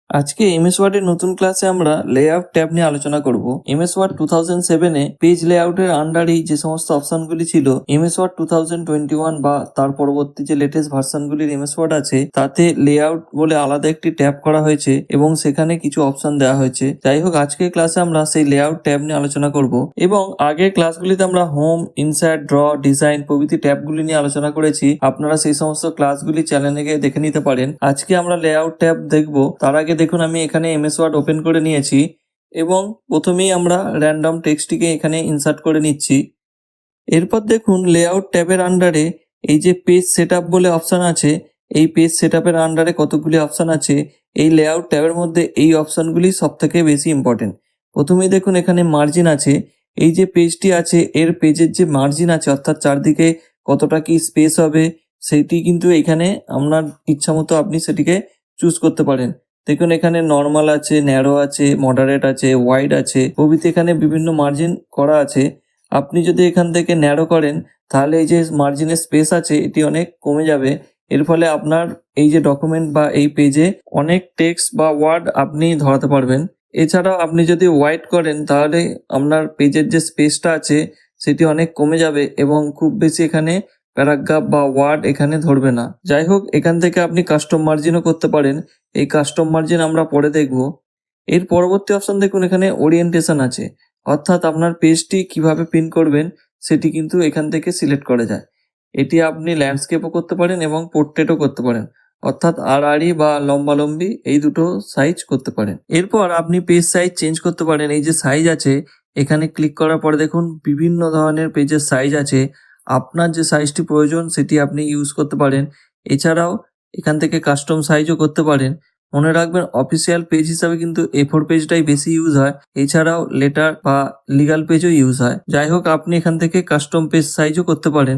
আজকে এমএস ওয়ার্ডের নতুন ক্লাসে আমরা লেআউট ট্যাব নিয়ে আলোচনা করব। এমএস ওয়ার্ড 2007-এ পেজ লেআউটের আন্ডারেই যে সমস্ত অপশনগুলি ছিল, এমএস ওয়ার্ড 2021 বা তার পরবর্তী যে লেটেস্ট ভার্সনগুলির এমএস ওয়ার্ড আছে তাতে লেআউট বলে আলাদা একটি ট্যাব করা হয়েছে এবং সেখানে কিছু অপশন দেওয়া হয়েছে। যাই হোক, আজকের ক্লাসে আমরা সেই লেআউট ট্যাব নিয়ে আলোচনা করব এবং আগের ক্লাসগুলিতে আমরা হোম, ইনসার্ট, ড্র, ডিজাইন প্রভৃতি ট্যাবগুলি নিয়ে আলোচনা করেছি। আপনারা সেই সমস্ত ক্লাসগুলি চ্যানেলে গিয়ে দেখে নিতে পারেন। আজকে আমরা লেআউট ট্যাব দেখব। তার আগে দেখুন, আমি এখানে এমএস ওয়ার্ড ওপেন করে নিয়েছি এবং প্রথমেই আমরা র্যান্ডম টেক্সটটিকে এখানে ইনসার্ট করে নিচ্ছি। এরপর দেখুন, লেআউট ট্যাবের আন্ডারে এই যে পেজ সেটআপ বলে অপশন আছে, এই পেজ সেটআপের আন্ডারে কতগুলি অপশন আছে। এই লেআউট ট্যাবের মধ্যে এই অপশনগুলি সব থেকে বেশি ইম্পর্টেন্ট। প্রথমেই দেখুন, এখানে মার্জিন আছে। এই যে পেজটি আছে এর পেজের যে মার্জিন আছে, অর্থাৎ চারদিকে কতটা কি স্পেস হবে, সেইটি কিন্তু এখানে আপনার ইচ্ছা মতো আপনি সেটিকে চুজ করতে পারেন। দেখুন, এখানে নর্মাল আছে, ন্যারো আছে, মডারেট আছে, ওয়াইড আছে প্রভৃতি এখানে বিভিন্ন মার্জিন করা আছে। আপনি যদি এখান থেকে ন্যারো করেন তাহলে এই যে মার্জিনের স্পেস আছে এটি অনেক কমে যাবে। এর ফলে আপনার এই যে ডকুমেন্ট বা এই পেজে অনেক টেক্সট বা ওয়ার্ড আপনি ধরাতে পারবেন। এছাড়াও আপনি যদি ওয়াইড করেন তাহলে আপনার পেজের যে স্পেসটা আছে সেটি অনেক কমে যাবে এবং খুব বেশি এখানে প্যারাগ্রাফ বা ওয়ার্ড এখানে ধরবে না। যাই হোক, এখান থেকে আপনি কাস্টম মার্জিনও করতে পারেন। এই কাস্টম মার্জিন আমরা পরে দেখব। এর পরবর্তী অপশন দেখুন, এখানে ওরিয়েন্টেশন আছে, অর্থাৎ আপনার পেজটি কিভাবে প্রিন্ট করবেন সেটি কিন্তু এখান থেকে সিলেক্ট করা যায়। এটি আপনি ল্যান্ডস্কেপও করতে পারেন এবং পোর্ট্রেটও করতে পারেন, অর্থাৎ আড়াআড়ি বা লম্বালম্বি এই দুটো সাইজ করতে পারেন। এরপর আপনি পেজ সাইজ চেঞ্জ করতে পারেন। এই যে সাইজ আছে এখানে ক্লিক করার পরে দেখুন বিভিন্ন ধরনের পেজের সাইজ আছে। আপনার যে সাইজটি প্রয়োজন সেটি আপনি ইউজ করতে পারেন। এছাড়াও এখান থেকে কাস্টম সাইজও করতে পারেন। মনে রাখবেন, অফিসিয়াল পেজ হিসাবে কিন্তু A4 পেজটাই বেশি ইউজ হয়। এছাড়াও লেটার বা লিগাল পেজও ইউজ হয়। যাই হোক, আপনি এখান থেকে কাস্টম পেজ সাইজও করতে পারেন,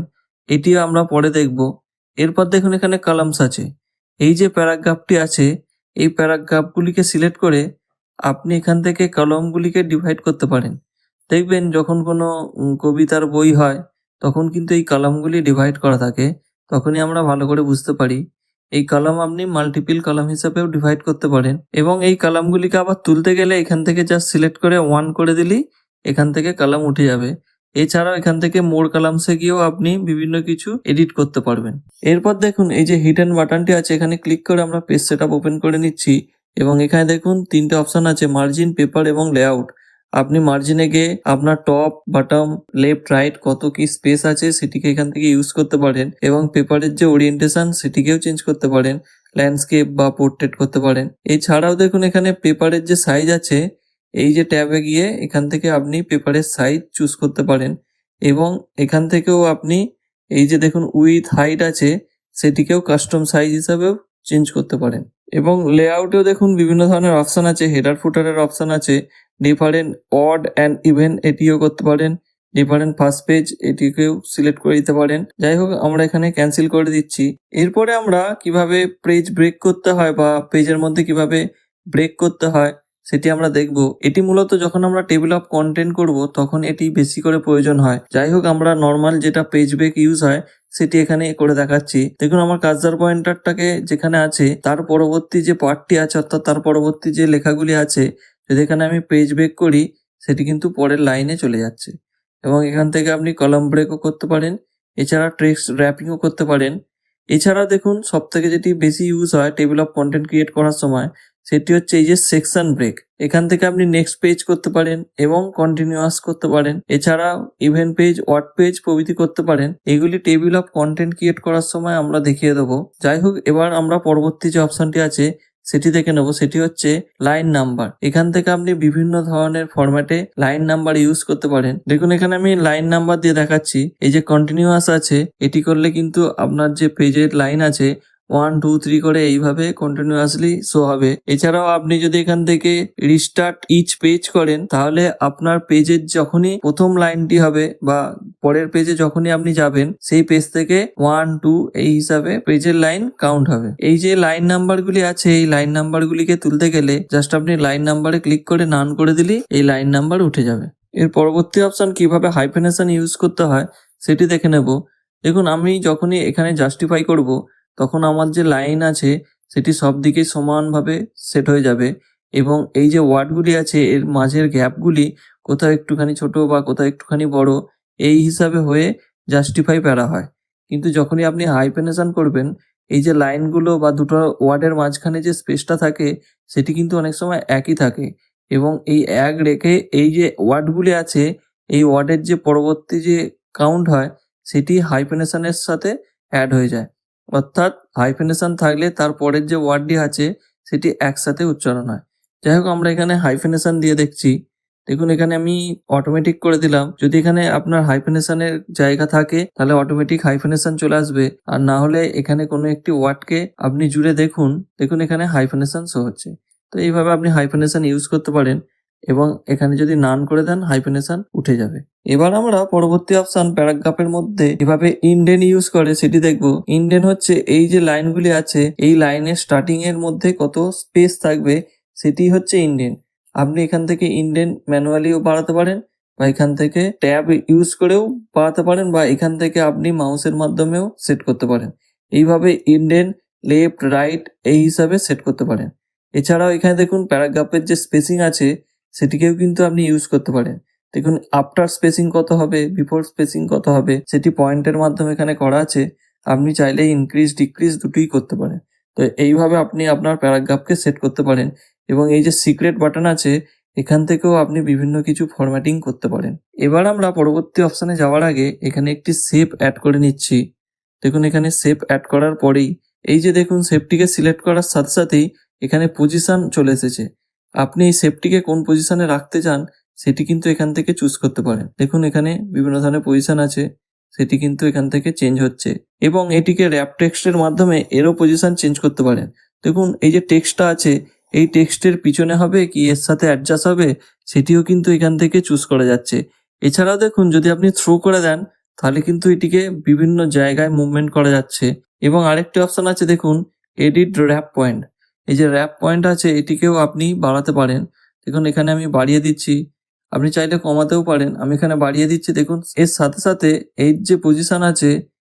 এটিও আমরা পরে দেখব। এরপর দেখুন, এখানে কলামস আছে। এই যে প্যারাগ্রাফটি আছে এই প্যারাগ্রাফগুলিকে সিলেক্ট করে আপনি এখান থেকে কলামগুলিকে ডিভাইড করতে পারেন। দেখবেন যখন কোনো কবিতার বই হয় তখন কিন্তু এই কলামগুলি ডিভাইড করা থাকে, তখনই আমরা ভালো করে বুঝতে পারি। এই কলাম আপনি মাল্টিপল কলাম হিসাবেও ডিভাইড করতে পারেন এবং এই কলামগুলিকে আবার তুলতে গেলে এখান থেকে জাস্ট সিলেক্ট করে 1 করে দিলেই এখান থেকে কলাম উঠে যাবে। এছাড়াও এখান থেকে মোর কলামসে গিয়েও আপনি বিভিন্ন কিছু এডিট করতে পারবেন। এরপর দেখুন, এই যে হিডেন বাটনটি আছে এখানে ক্লিক করে আমরা পেজ সেটআপ ওপেন করে নিচ্ছি এবং এখানে দেখুন 3টে অপশন আছে, মার্জিন, পেপার এবং লেআউট। আপনি মার্জিনে গিয়ে আপনার টপ, বটম, লেফট, রাইট কত কি স্পেস আছে সেটিকে এখান থেকে ইউজ করতে পারেন এবং পেপারের যে ওরিয়েন্টেশন সেটিকেও চেঞ্জ করতে পারেন, ল্যান্ডস্কেপ বা পোর্ট্রেট করতে পারেন। এছাড়াও দেখুন, এখানে পেপারের যে সাইজ আছে এই যে ট্যাবে গিয়ে এখান থেকে আপনি পেপারের সাইজ চুজ করতে পারেন এবং এখান থেকেও আপনি এই যে দেখুন উইথ, হাইট আছে সেটিকেও কাস্টম সাইজ হিসাবেও চেঞ্জ করতে পারেন। এবং লেআউটেও দেখুন বিভিন্ন ধরনের অপশন আছে, হেডার ফুটারের অপশন আছে, ডিফারেন্ট অড অ্যান্ড ইভেন এটিও করতে পারেন, ডিফারেন্ট ফার্স্ট পেজ এটিকেও সিলেক্ট করে দিতে পারেন। যাই হোক, আমরা এখানে ক্যান্সেল করে দিচ্ছি। এরপরে আমরা কিভাবে পেজ ব্রেক করতে হয় বা পেজের মধ্যে কিভাবে ব্রেক করতে হয় সেটি আমরা দেখব। এটি মূলত যখন আমরা টেবিল অফ কন্টেন্ট করব তখন এটি বেশি করে প্রয়োজন হয়। যাই হোক, আমরা নর্মাল যেটা পেজ ব্রেক ইউজ হয় সেটি এখানে করে দেখাচ্ছি। দেখুন, আমার কার্সার পয়েন্টারটাকে যেখানে আছে তার পরবর্তী যে পার্টটি আছে, অর্থাৎ তার পরবর্তী যে লেখাগুলি আছে, যদি এখানে আমি পেজ ব্রেক করি সেটি কিন্তু পরের লাইনে চলে যাচ্ছে এবং এখান থেকে আপনি কলাম ব্রেকও করতে পারেন। এছাড়া টেক্সট র্যাপিংও করতে পারেন। এছাড়া দেখুন, সব থেকে যেটি বেশি ইউজ হয় টেবিল অফ কন্টেন্ট ক্রিয়েট করার সময় সেটি হচ্ছে এই যে সেকশন ব্রেক। এখান থেকে আপনি নেক্সট পেজ করতে পারেন এবং কন্টিনিউয়াস করতে পারেন। এছাড়া ইভেন্ট পেজ, ওয়ার্ড পেজ প্রভৃতি করতে পারেন। এগুলি টেবিল অফ কন্টেন্ট ক্রিয়েট করার সময় আমরা দেখিয়ে দেবো। যাই হোক, এবার আমরা পরবর্তী যে অপশনটি আছে সেটি দেখে নেব। সেটি হচ্ছে লাইন নাম্বার। এখান থেকে আপনি বিভিন্ন ধরনের ফরম্যাটে লাইন নাম্বার ইউজ করতে পারেন। দেখুন, এখানে আমি লাইন নাম্বার দিয়ে দেখাচ্ছি। এই যে কন্টিনিউয়াস আছে এটি করলে কিন্তু আপনার যে পেজের লাইন আছে 1 2 3 করে এইভাবে কন্টিনিউয়াসলি শো হবে। এছাড়াও আপনি যদি এখান থেকে রিস্টার্ট ইচ পেজ করেন তাহলে আপনার পেজের যখনই প্রথম লাইনটি হবে বা পরের পেজে যখনই আপনি যাবেন সেই পেজ থেকে 1 2 এই হিসাবে পেজের লাইন কাউন্ট হবে। এই যে লাইন নাম্বারগুলি আছে এই লাইন নাম্বারগুলিকে তুলতে গেলে জাস্ট আপনি লাইন নাম্বারে ক্লিক করে নান করে দিলেই এই লাইন নাম্বার উঠে যাবে। এর পরবর্তী অপশন কিভাবে হাইফেনেশন ইউজ করতে হয় সেটি দেখে নেব। দেখুন, আমি যখনই এখানে জাস্টিফাই করব তখন আমার যে লাইন আছে সেটি সব দিকেই সমানভাবে সেট হয়ে যাবে এবং এই যে ওয়ার্ডগুলি আছে এর মাঝের গ্যাপগুলি কোথাও একটুখানি ছোট বা কোথাও একটুখানি বড় এই হিসাবে হয়ে জাস্টিফাই করা হয়। কিন্তু যখনই আপনি হাইফেনেশন করবেন এই যে লাইনগুলো বা দুটো ওয়ার্ডের মাঝখানে যে স্পেসটা থাকে সেটি কিন্তু অনেক সময় একই থাকে এবং এই এক রেখে এই যে ওয়ার্ডগুলি আছে এই ওয়ার্ডের যে পরবর্তী যে কাউন্ট হয় সেটি হাইফেনেশনের সাথে অ্যাড হয়ে যায়। অর্থাৎ হাইফেনেশন থাকলে তার পরের যে ওয়ার্ডটি আছে সেটি একসাথে উচ্চারণ হয়। যাই হোক আমরা এখানে হাইফেনেশন দিয়ে দেখছি। দেখুন এখানে আমি অটোমেটিক করে দিলাম। যদি এখানে আপনার হাইফেনেশনের জায়গা থাকে তাহলে অটোমেটিক হাইফেনেশন চলে আসবে, আর না হলে এখানে কোনো একটি ওয়ার্ডকে আপনি জুড়ে দেখুন এখানে হাইফেনেশন শো হচ্ছে। তো এইভাবে আপনি হাইফেনেশন ইউজ করতে পারেন এবং এখানে যদি নান করে দেন হাইফেনেশন উঠে যাবে। এবার আমরা পরবর্তী অপশন প্যারাগ্রাফের মধ্যে এভাবে ইন্ডেন ইউজ করে সেটি দেখব। ইন্ডেন হচ্ছে এই যে লাইনগুলি আছে এই লাইনের স্টার্টিং এর মধ্যে কত স্পেস থাকবে সেটি হচ্ছে ইন্ডেন। আপনি এখান থেকে ইন্ডেন ম্যানুয়ালিও বাড়াতে পারেন বা এখান থেকে ট্যাব ইউজ করেও বাড়াতে পারেন বা এখান থেকে আপনি মাউসের মাধ্যমেও সেট করতে পারেন। এইভাবে ইন্ডেন লেফট রাইট এই হিসাবে সেট করতে পারেন। এছাড়াও এখানে দেখুন প্যারাগ্রাফের যে স্পেসিং আছে সেটিকেও কিন্তু আপনি ইউজ করতে পারেন। দেখুন আফটার স্পেসিং কত হবে, বিফোর স্পেসিং কত হবে সেটি পয়েন্টের মাধ্যমে এখানে করা আছে। আপনি চাইলে ইনক্রিজ ডিক্রিজ দুটোই করতে পারেন। তো এইভাবে আপনি আপনার প্যারাগ্রাফকে সেট করতে পারেন এবং এই যে সিক্রেট বাটন আছে এখান থেকেও আপনি বিভিন্ন কিছু ফরম্যাটিং করতে পারেন। এবার আমরা পরবর্তী অপশানে যাওয়ার আগে এখানে একটি শেপ অ্যাড করে নিচ্ছি। দেখুন এখানে শেপ অ্যাড করার পরেই এই যে দেখুন শেপটিকে সিলেক্ট করার সাথে সাথেই এখানে পজিশন চলে এসেছে। আপনি এই শেপটিকে কোন পজিশনে রাখতে চান সেটি কিন্তু এখান থেকে চুজ করতে পারেন। দেখুন এখানে বিভিন্ন ধরনের পজিশন আছে, সেটি কিন্তু এখান থেকে চেঞ্জ হচ্ছে এবং এটিকে র্যাপ টেক্সটের মাধ্যমে এরও পজিশন চেঞ্জ করতে পারেন। দেখুন এই যে টেক্সটটা আছে এই টেক্সটের পিছনে হবে কি এর সাথে অ্যাডজাস্ট হবে সেটিও কিন্তু এখান থেকে চুজ করা যাচ্ছে। এছাড়াও দেখুন যদি আপনি থ্রো করে দেন তাহলে কিন্তু এটিকে বিভিন্ন জায়গায় মুভমেন্ট করা যাচ্ছে এবং আরেকটি অপশন আছে দেখুন এডিট র্যাপ পয়েন্ট। এই যে র্যাপ পয়েন্ট আছে এটিকেও আপনি বাড়াতে পারেন। দেখুন এখানে আমি বাড়িয়ে দিচ্ছি, আপনি চাইলে কমাতেও পারেন। আমি এখানে বাড়িয়ে দিচ্ছি। দেখুন এর সাথে সাথে এই যে পজিশন আছে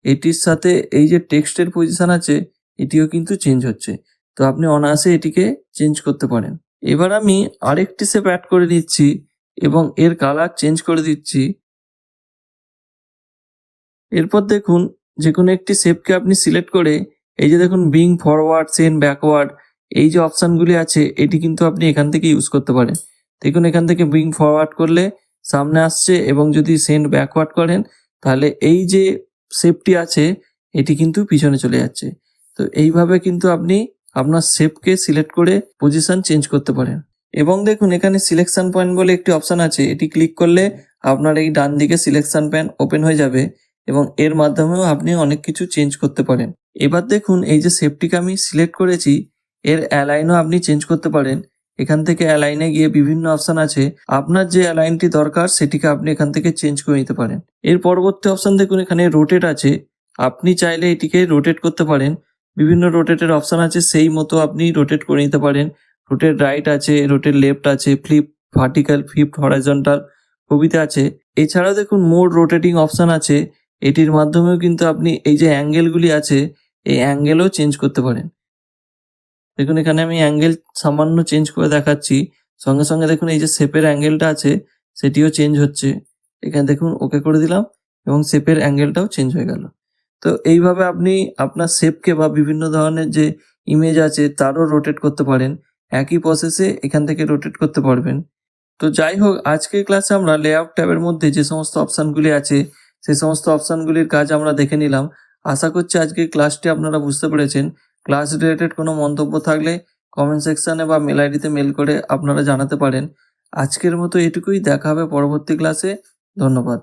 এটির সাথে এই যে টেক্সটের পজিশন আছে এটিও কিন্তু চেঞ্জ হচ্ছে। তো আপনি অনায়াসে এটিকে চেঞ্জ করতে পারেন। এবার আমি আরেকটি শেপ অ্যাড করে দিচ্ছি এবং এর কালার চেঞ্জ করে দিচ্ছি। এরপর দেখুন যে কোনো একটি শেপকে আপনি সিলেক্ট করে এই যে দেখুন ব্রিং ফরওয়ার্ড সেন্ড ব্যাকওয়ার্ড এই যে অপশানগুলি আছে এটি কিন্তু আপনি এখান থেকে ইউজ করতে পারেন। দেখুন এখান থেকে ব্রিং ফরওয়ার্ড করলে সামনে আসছে এবং যদি সেন্ড ব্যাকওয়ার্ড করেন তাহলে এই যে শেপটি আছে এটি কিন্তু পিছনে চলে যাচ্ছে। তো এইভাবে কিন্তু আপনি আপনার শেপকে সিলেক্ট করে পজিশন চেঞ্জ করতে পারেন। এবং দেখুন এখানে সিলেকশন পয়েন্ট বলে একটি অপশান আছে, এটি ক্লিক করলে আপনার এই ডান দিকে সিলেকশন পয়েন্ট ওপেন হয়ে যাবে এবং এর মাধ্যমেও আপনি অনেক কিছু চেঞ্জ করতে পারেন। এবার দেখুন এই যে শেপটিকে আমি সিলেক্ট করেছি এর অ্যালাইনও আপনি চেঞ্জ করতে পারেন। এখান থেকে অ্যালাইনে গিয়ে বিভিন্ন অপশান আছে, আপনার যে অ্যালাইনটি দরকার সেটিকে আপনি এখান থেকে চেঞ্জ করে নিতে পারেন। এর পরবর্তী অপশান দেখুন এখানে রোটেট আছে, আপনি চাইলে এটিকে রোটেট করতে পারেন। বিভিন্ন রোটেটের অপশান আছে সেই মতো আপনি রোটেট করে নিতে পারেন। রোটেট রাইট আছে, রোটেট লেফট আছে, ফ্লিপ ভার্টিক্যাল, ফ্লিপ হরাইজন্টাল প্রভৃতি আছে। এছাড়াও দেখুন মোর রোটেটিং অপশান আছে, এটির মাধ্যমেও কিন্তু আপনি এই যে অ্যাঙ্গেলগুলি আছে এই অ্যাঙ্গেলও চেঞ্জ করতে পারেন। দেখুন এখানে আমি অ্যাঙ্গেল সামান্য চেঞ্জ করে দেখাচ্ছি, সঙ্গে সঙ্গে দেখুন এই যে শেপের অ্যাঙ্গেলটা আছে সেটিও চেঞ্জ হচ্ছে। এখানে দেখুন ওকে করে দিলাম এবং শেপের অ্যাঙ্গেলটাও চেঞ্জ হয়ে গেল। তো এইভাবে আপনি আপনার শেপকে বা বিভিন্ন ধরনের যে ইমেজ আছে তারও রোটেট করতে পারেন। একই প্রসেসে এখান থেকে রোটেট করতে পারবেন। তো যাই হোক আজকের ক্লাসে আমরা লেআউট ট্যাবের মধ্যে যে সমস্ত অপশানগুলি আছে সেই সমস্ত অপশানগুলির কাজ আমরা দেখে নিলাম। আশা করছি আজকের ক্লাসটি আপনারা বুঝতে পেরেছেন। ক্লাস রিলেটেড কোনো মন্তব্য থাকলে কমেন্ট সেকশানে বা মেল আইডিতে মেল করে আপনারা জানাতে পারেন। আজকের মতো এটুকুই, দেখা হবে পরবর্তী ক্লাসে। ধন্যবাদ।